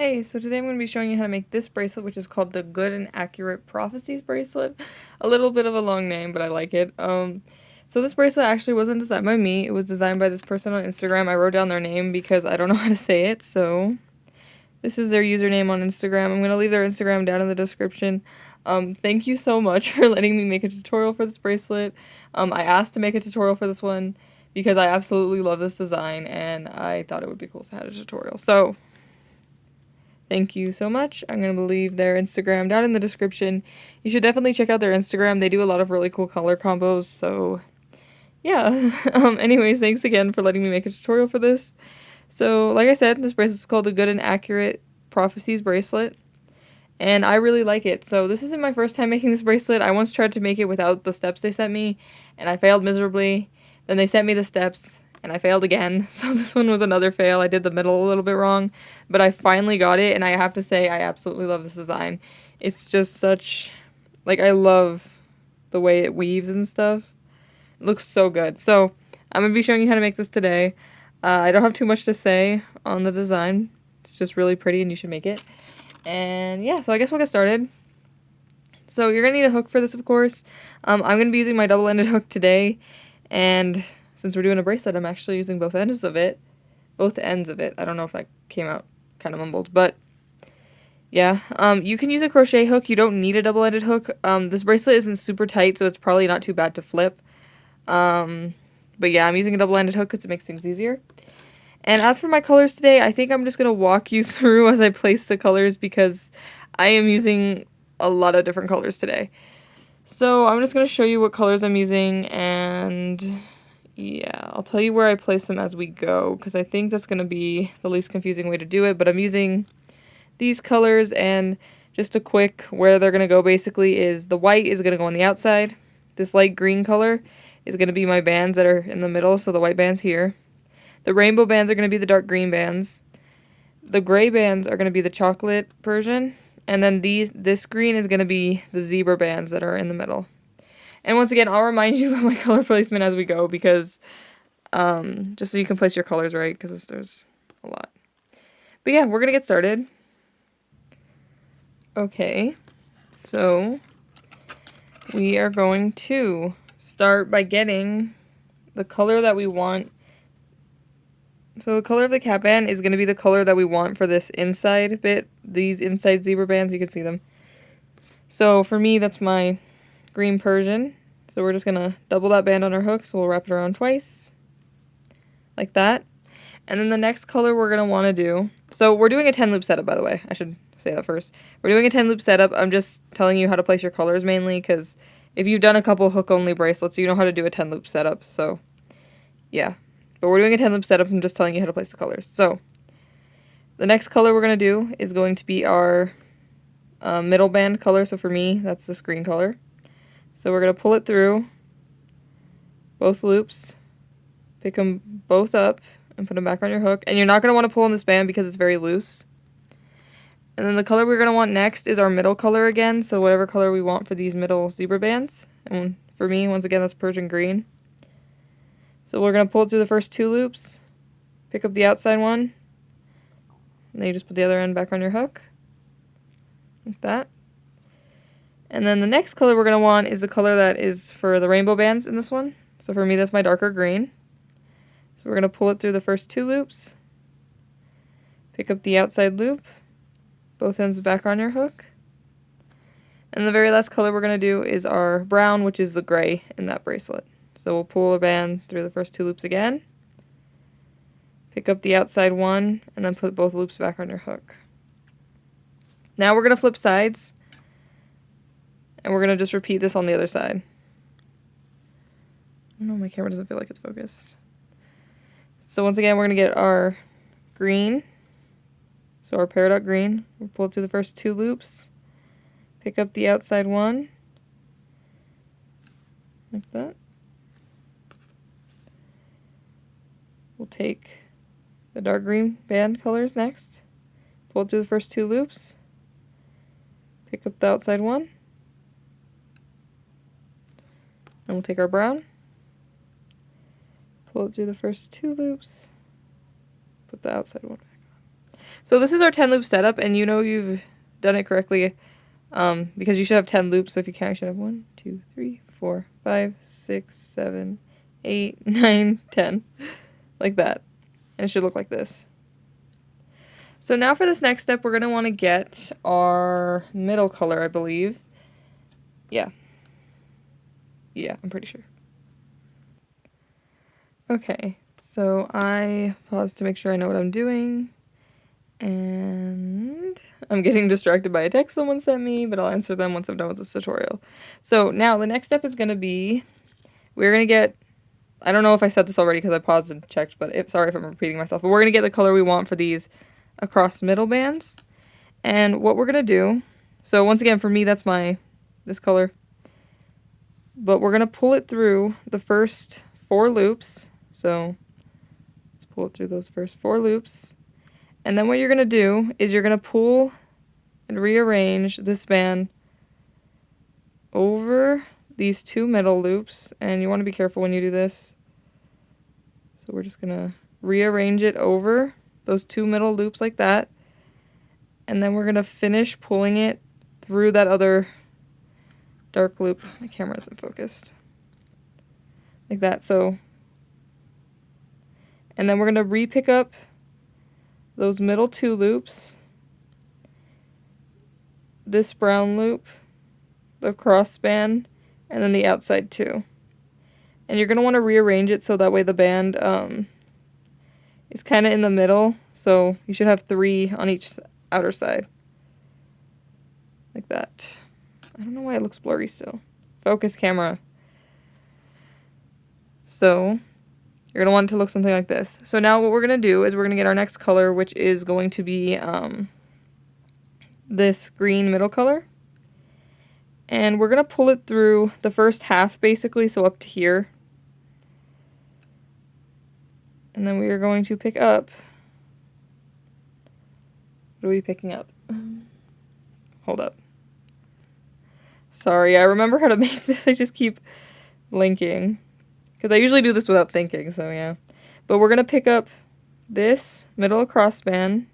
Hey, so today I'm going to be showing you how to make this bracelet, which is called the Good and Accurate Prophecies bracelet. A little bit of a long name, but I like it. So this bracelet actually wasn't designed by me. It was designed by this person on Instagram. I wrote down their name because I don't know how to say it, so this is their username on Instagram. I'm going to leave their Instagram down in the description. Thank you so much for letting me make a tutorial for this bracelet. I asked to make a tutorial for this one because I absolutely love this design, and I thought it would be cool if I had a tutorial. So thank you so much. I'm going to leave their Instagram down in the description. You should definitely check out their Instagram. They do a lot of really cool color combos, so yeah. Anyways, thanks again for letting me make a tutorial for this. So, like I said, this bracelet is called the Good and Accurate Prophecies bracelet, and I really like it. So this isn't my first time making this bracelet. I once tried to make it without the steps they sent me, and I failed miserably. Then they sent me the steps, and I failed again, so this one was another fail. I did the middle a little bit wrong, but I finally got it, and I have to say I absolutely love this design. It's just such, like, I love the way it weaves and stuff. It looks so good. So I'm going to be showing you how to make this today. I don't have too much to say on the design. It's just really pretty, and you should make it. And yeah, so I guess we'll get started. So you're going to need a hook for this, of course. I'm going to be using my double-ended hook today, and since we're doing a bracelet, I'm actually using both ends of it. Both ends of it. I don't know if that came out kind of mumbled, but yeah. You can use a crochet hook. You don't need a double-ended hook. This bracelet isn't super tight, so it's probably not too bad to flip. But yeah, I'm using a double-ended hook because it makes things easier. And as for my colors today, I think I'm just going to walk you through as I place the colors because I am using a lot of different colors today. So I'm just going to show you what colors I'm using, and yeah, I'll tell you where I place them as we go because I think that's going to be the least confusing way to do it. But I'm using these colors, and just a quick where they're going to go basically is the white is going to go on the outside. This light green color is going to be my bands that are in the middle, so the white bands here. The rainbow bands are going to be the dark green bands. The gray bands are going to be the chocolate Persian. And then this green is going to be the zebra bands that are in the middle. And once again, I'll remind you of my color placement as we go because just so you can place your colors right because there's a lot. But yeah, we're going to get started. Okay, so we are going to start by getting the color that we want. So the color of the cap band is going to be the color that we want for this inside bit, these inside zebra bands, you can see them. So for me, that's my green Persian. So we're just going to double that band on our hook, so we'll wrap it around twice, like that. And then the next color we're going to want to do, so we're doing a 10 loop setup, by the way, I should say that first. We're doing a 10 loop setup, I'm just telling you how to place your colors mainly, because if you've done a couple hook-only bracelets, you know how to do a 10 loop setup, so yeah. But we're doing a 10 loop setup, I'm just telling you how to place the colors. So, the next color we're going to do is going to be our middle band color. So for me, that's this green color. So we're going to pull it through both loops, pick them both up, and put them back on your hook. And you're not going to want to pull on this band because it's very loose. And then the color we're going to want next is our middle color again. So whatever color we want for these middle zebra bands. And for me, once again, that's Persian green. So we're going to pull it through the first two loops, pick up the outside one, and then you just put the other end back on your hook, like that. And then the next color we're going to want is the color that is for the rainbow bands in this one. So for me, that's my darker green. So we're going to pull it through the first two loops, pick up the outside loop, both ends back on your hook. And the very last color we're going to do is our brown, which is the gray in that bracelet. So we'll pull a band through the first two loops again, pick up the outside one, and then put both loops back on your hook. Now we're going to flip sides, and we're going to just repeat this on the other side. Oh no, my camera doesn't feel like it's focused. So once again, we're going to get our green, so our peridot green. We'll pull it through the first two loops, pick up the outside one, like that. We'll take the dark green band colors next, pull it through the first two loops, pick up the outside one, and we'll take our brown, pull it through the first two loops, put the outside one back on. So this is our 10 loop setup, and you know you've done it correctly because you should have 10 loops. So if you count, you should have 1, 2, 3, 4, 5, 6, 7, 8, 9, 10. Like that. And it should look like this. So now for this next step, we're going to want to get our middle color, I believe. Yeah. Yeah, I'm pretty sure. Okay, so I paused to make sure I know what I'm doing. And I'm getting distracted by a text someone sent me, but I'll answer them once I'm done with this tutorial. So now the next step is going to be, we're going to get, I don't know if I said this already because I paused and checked, but sorry if I'm repeating myself, but we're going to get the color we want for these across middle bands. And what we're going to do, so once again, for me, that's this color. But we're going to pull it through the first 4 loops. So let's pull it through those first 4 loops. And then what you're going to do is you're going to pull and rearrange this band over these 2 middle loops. And you want to be careful when you do this. So we're just going to rearrange it over those 2 middle loops like that. And then we're going to finish pulling it through that other dark loop. My camera isn't focused. Like that. So, and then we're going to re-pick up those middle 2 loops, this brown loop, the cross band, and then the outside 2. And you're going to want to rearrange it so that way the band is kind of in the middle. So you should have 3 on each outer side. Like that. I don't know why it looks blurry still. Focus camera. So you're going to want it to look something like this. So now what we're going to do is we're going to get our next color, which is going to be this green middle color. And we're going to pull it through the first half, basically, so up to here. And then we are going to pick up... What are we picking up? Hold up. Sorry, I remember how to make this. I just keep blinking. Because I usually do this without thinking, so yeah. But we're going to pick up this middle cross band,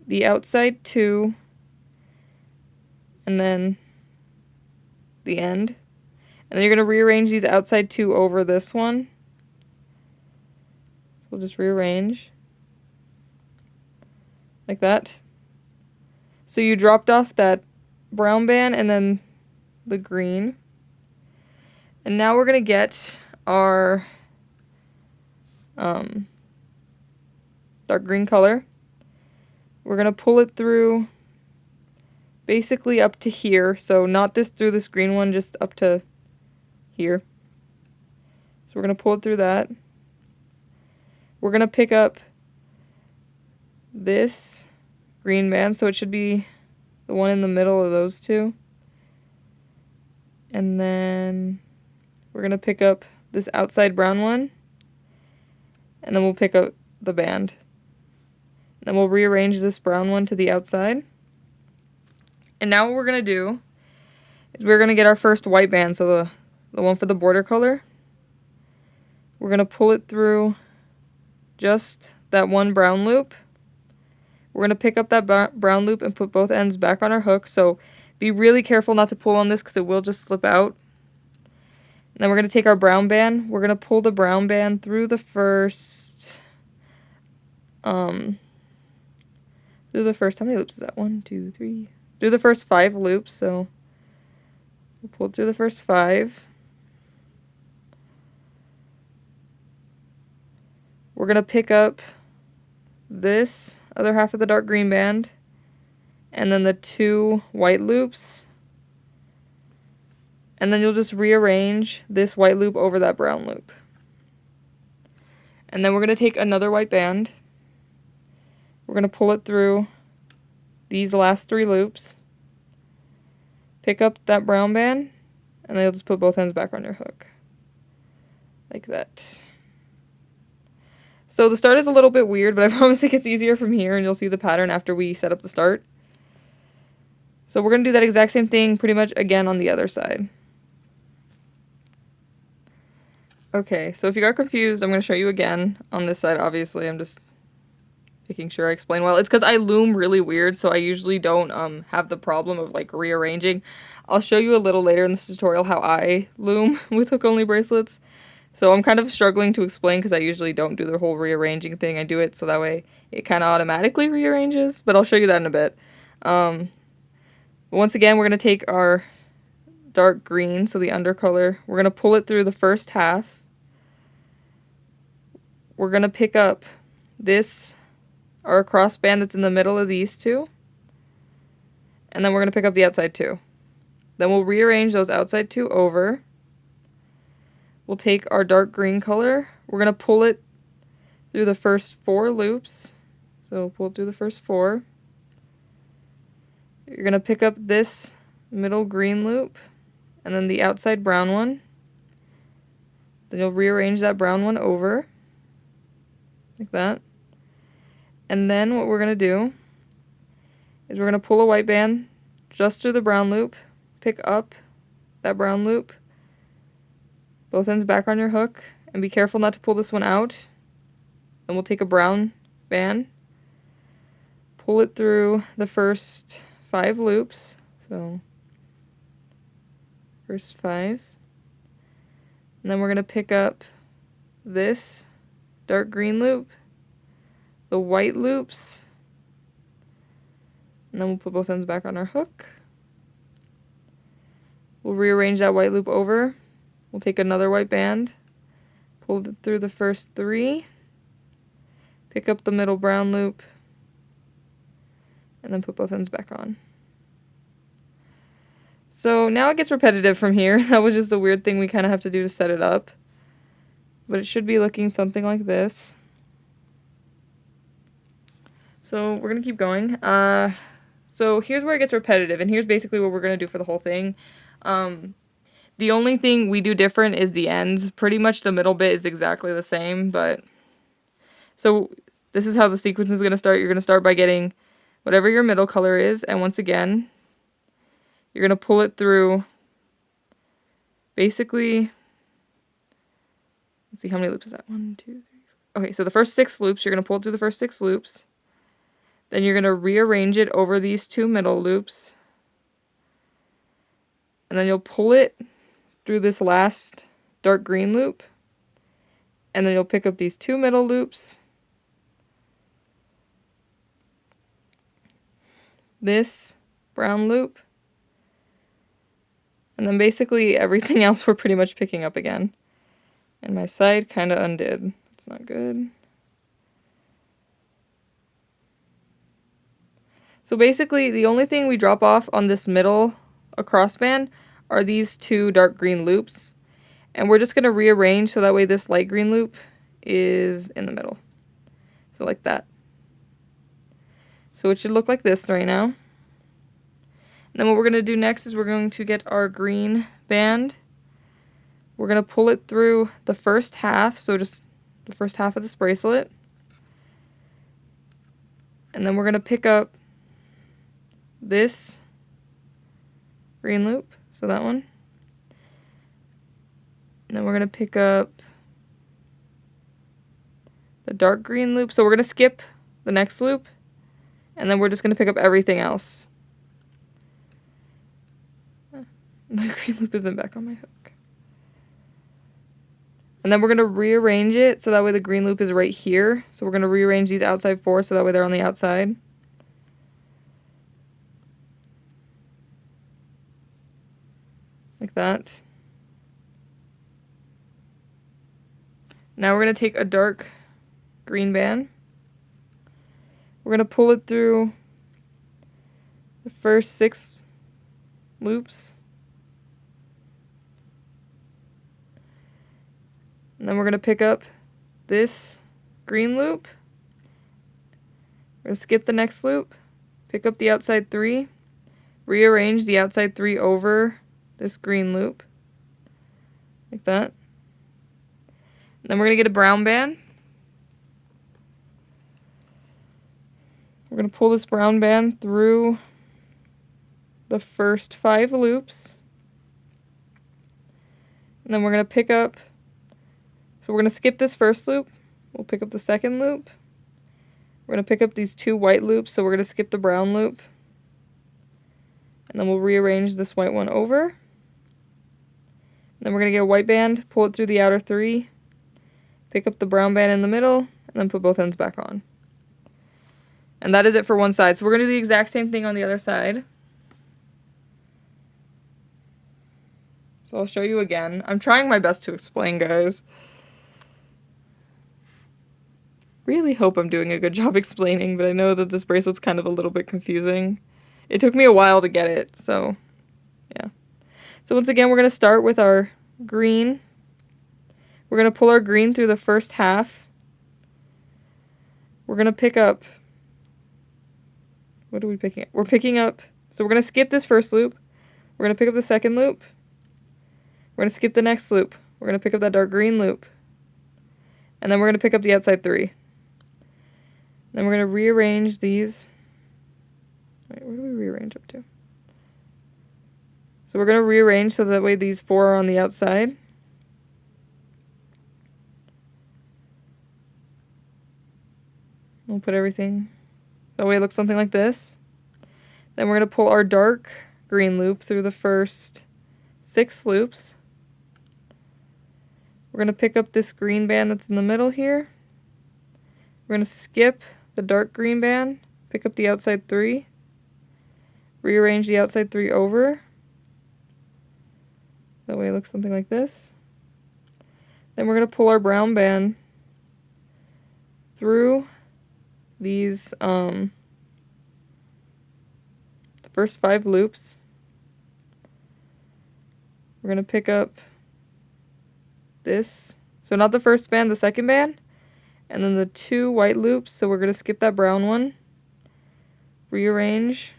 the outside 2, and then the end. And then you're going to rearrange these outside 2 over this one. So we'll just rearrange. Like that. So you dropped off that brown band and then the green. And now we're going to get our dark green color. We're going to pull it through basically up to here. So not through this green one, just up to here. So we're going to pull it through that. We're going to pick up this green band. So it should be the one in the middle of those 2. And then we're going to pick up this outside brown one. And then we'll pick up the band. And then we'll rearrange this brown one to the outside. And now what we're going to do is we're going to get our first white band. So the one for the border color. We're going to pull it through just that one brown loop. We're going to pick up that brown loop and put both ends back on our hook. So be really careful not to pull on this because it will just slip out. And then we're going to take our brown band. We're going to pull the brown band through the first, how many loops is that? 1, 2, 3. Through the first 5 loops. So we'll pull it through the first 5. We're going to pick up this other half of the dark green band and then the 2 white loops. And then you'll just rearrange this white loop over that brown loop. And then we're going to take another white band. We're going to pull it through these last 3 loops. Pick up that brown band. And then you'll just put both ends back on your hook. Like that. So the start is a little bit weird, but I promise it gets easier from here. And you'll see the pattern after we set up the start. So we're going to do that exact same thing pretty much again on the other side. Okay, so if you got confused, I'm going to show you again on this side, obviously. I'm just making sure I explain well. It's because I loom really weird, so I usually don't have the problem of like rearranging. I'll show you a little later in this tutorial how I loom with hook-only bracelets. So I'm kind of struggling to explain because I usually don't do the whole rearranging thing. I do it so that way it kind of automatically rearranges, but I'll show you that in a bit. Once again, we're going to take our dark green, so the undercolor, we're going to pull it through the first half. We're going to pick up this, our crossband that's in the middle of these two, and then we're going to pick up the outside two. Then we'll rearrange those outside two over. We'll take our dark green color, we're going to pull it through the first 4 loops. So pull it through the first 4. You're going to pick up this middle green loop and then the outside brown one. Then you'll rearrange that brown one over like that. And then what we're going to do is we're going to pull a white band just through the brown loop, pick up that brown loop, both ends back on your hook, and be careful not to pull this one out. Then we'll take a brown band, pull it through the first 5 loops, so first 5, and then we're going to pick up this dark green loop, the white loops, and then we'll put both ends back on our hook. We'll rearrange that white loop over. We'll take another white band, pull it through the first 3, pick up the middle brown loop, and then put both ends back on. So now it gets repetitive from here. That was just a weird thing we kind of have to do to set it up. But it should be looking something like this. So we're going to keep going. So here's where it gets repetitive, and here's basically what we're going to do for the whole thing. The only thing we do different is the ends. Pretty much the middle bit is exactly the same, but... So this is how the sequence is going to start. You're going to start by getting whatever your middle color is, and once again, you're going to pull it through, basically, let's see, how many loops is that? 1, 2, 3, 4. Okay, so the first 6 loops, you're going to pull it through the first 6 loops. Then you're going to rearrange it over these 2 middle loops. And then you'll pull it through this last dark green loop. And then you'll pick up these 2 middle loops. This brown loop. And then basically everything else we're pretty much picking up again. And my side kind of undid. It's not good. So basically the only thing we drop off on this middle crossband are these 2 dark green loops. And we're just going to rearrange so that way this light green loop is in the middle. So like that. So it should look like this right now. And then what we're going to do next is we're going to get our green band. We're going to pull it through the first half, so just the first half of this bracelet. And then we're going to pick up this green loop, so that one. And then we're going to pick up the dark green loop. So we're going to skip the next loop, and then we're just going to pick up everything else. The green loop isn't back on my hook. And then we're going to rearrange it so that way the green loop is right here. So we're going to rearrange these outside 4 so that way they're on the outside. Like that. Now we're going to take a dark green band. We're going to pull it through the first 6 loops. And then we're going to pick up this green loop. We're going to skip the next loop, pick up the outside 3, rearrange the outside 3 over this green loop, like that. And then we're going to get a brown band. We're going to pull this brown band through the first 5 loops. And then we're going to pick up, so we're going to skip this first loop. We'll pick up the second loop. We're going to pick up these 2 white loops, so we're going to skip the brown loop. And then we'll rearrange this white one over. And then we're going to get a white band, pull it through the outer 3, pick up the brown band in the middle, and then put both ends back on. And that is it for one side. So we're going to do the exact same thing on the other side. So I'll show you again. I'm trying my best to explain, guys. Really hope I'm doing a good job explaining, but I know that this bracelet's kind of a little bit confusing. It took me a while to get it, so yeah. So once again, we're going to start with our green. We're going to pull our green through the first half. We're going to pick up, what are we picking up? We're picking up, so we're going to skip this first loop. We're going to pick up the second loop. We're going to skip the next loop. We're going to pick up that dark green loop. And then we're going to pick up the outside 3. Then we're going to rearrange these. Wait, where do we rearrange up to? So we're going to rearrange so that way these 4 are on the outside. We'll put everything. That way it looks something like this. Then we're going to pull our dark green loop through the first 6 loops. We're going to pick up this green band that's in the middle here. We're going to skip the dark green band, pick up the outside 3, rearrange the outside 3 over. That way it looks something like this. Then we're going to pull our brown band through these first 5 loops. We're going to pick up this, so not the first band, the second band, and then the 2 white loops, so we're going to skip that brown one, rearrange,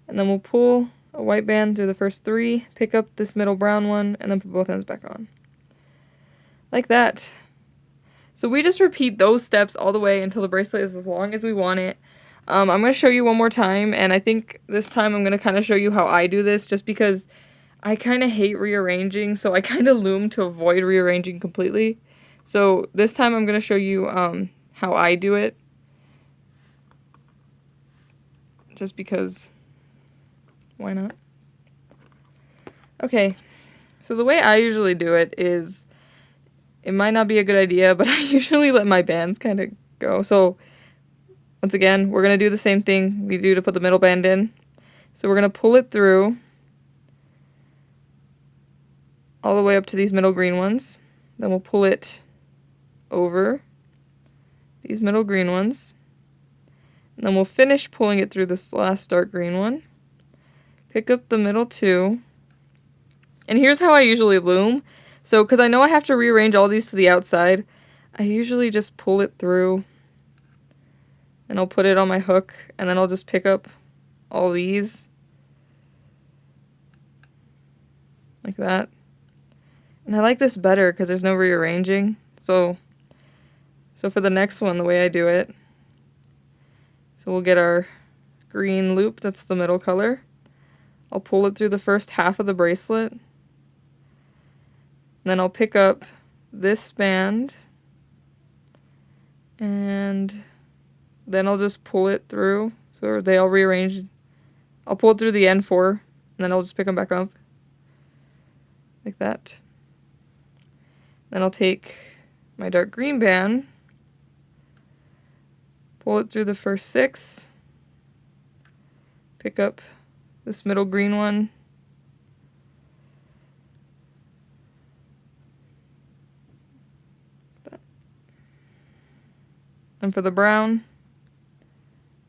and then we'll pull a white band through the first 3, pick up this middle brown one, and then put both ends back on. Like that. So we just repeat those steps all the way until the bracelet is as long as we want it. I'm going to show you one more time, and I think this time I'm going to kind of show you how I do this, just because I kind of hate rearranging, so I kind of loom to avoid rearranging completely. So this time I'm going to show you how I do it, just because, why not? Okay, so the way I usually do it is, it might not be a good idea, but I usually let my bands kind of go. So once again, we're going to do the same thing we do to put the middle band in. So we're going to pull it through all the way up to these middle green ones. Then we'll pull it over these middle green ones. And then we'll finish pulling it through this last dark green one. Pick up the middle 2. And here's how I usually loom. So, because I know I have to rearrange all these to the outside, I usually just pull it through and I'll put it on my hook, and then I'll just pick up all these like that. And I like this better because there's no rearranging. So for the next one, the way I do it, so we'll get our green loop, that's the middle color. I'll pull it through the first half of the bracelet. And then I'll pick up this band, and then I'll just pull it through. So they all rearrange. I'll pull it through the end 4, and then I'll just pick them back up. Like that. Then I'll take my dark green band, pull it through the first 6, pick up this middle green one, and for the brown,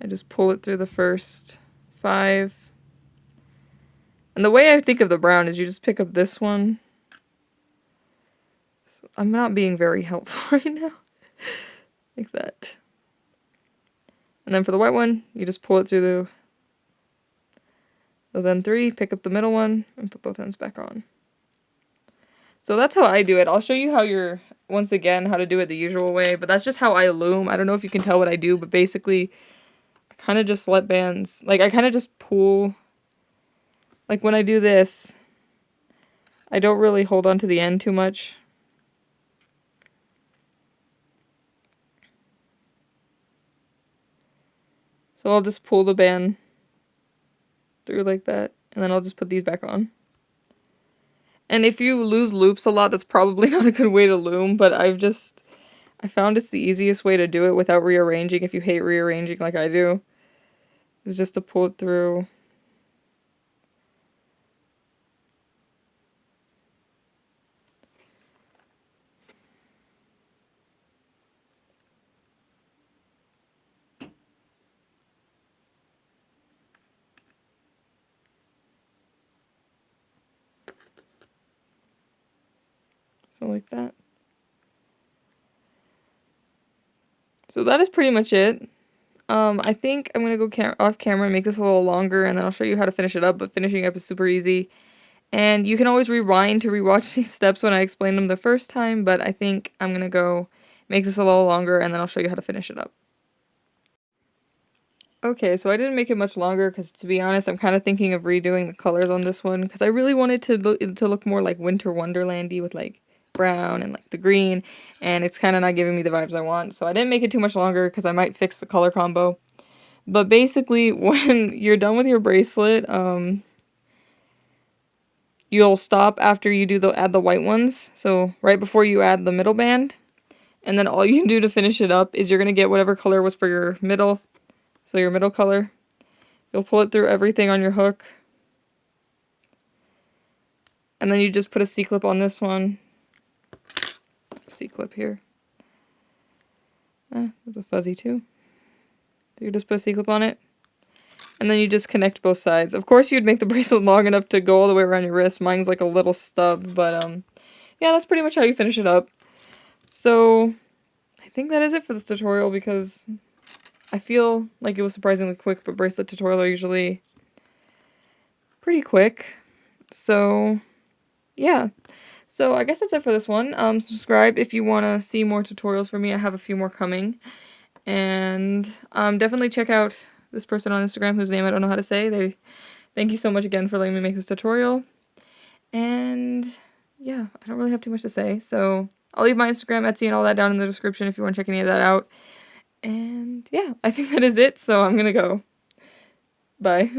I just pull it through the first 5. And the way I think of the brown is you just pick up this one. I'm not being very helpful right now. Like that. And then for the white one, you just pull it through those end 3, pick up the middle one, and put both ends back on. So that's how I do it. I'll show you how once again, how to do it the usual way, but that's just how I loom. I don't know if you can tell what I do, but basically, I kind of just let bands, like I kind of just pull, like when I do this, I don't really hold on to the end too much. So I'll just pull the band through like that, and then I'll just put these back on. And if you lose loops a lot, that's probably not a good way to loom, but I found it's the easiest way to do it without rearranging if you hate rearranging like I do. Is just to pull it through. So like that. So that is pretty much it. I think I'm gonna go off camera and make this a little longer, and then I'll show you how to finish it up, but finishing up is super easy. And you can always rewind to rewatch these steps when I explained them the first time, but I think I'm gonna go make this a little longer, and then I'll show you how to finish it up. Okay, so I didn't make it much longer because, to be honest, I'm kind of thinking of redoing the colors on this one because I really wanted to look more like Winter Wonderland-y with like brown and like the green, and it's kind of not giving me the vibes I want. So I didn't make it too much longer because I might fix the color combo. But basically, when you're done with your bracelet, you'll stop after you add the white ones. So right before you add the middle band, and then all you do to finish it up is you're gonna get whatever color was for your middle. So your middle color, you'll pull it through everything on your hook. And then you just put a C-clip on this one. C-clip here. There's a fuzzy too. So you just put a C-clip on it. And then you just connect both sides. Of course you'd make the bracelet long enough to go all the way around your wrist. Mine's like a little stub, but yeah, that's pretty much how you finish it up. So I think that is it for this tutorial because I feel like it was surprisingly quick, but bracelet tutorials are usually pretty quick. So, yeah. So, I guess that's it for this one. Subscribe if you want to see more tutorials from me. I have a few more coming. And definitely check out this person on Instagram whose name I don't know how to say. Thank you so much again for letting me make this tutorial. And, yeah, I don't really have too much to say. So, I'll leave my Instagram, Etsy, and all that down in the description if you want to check any of that out. And yeah, I think that is it, so I'm gonna go. Bye.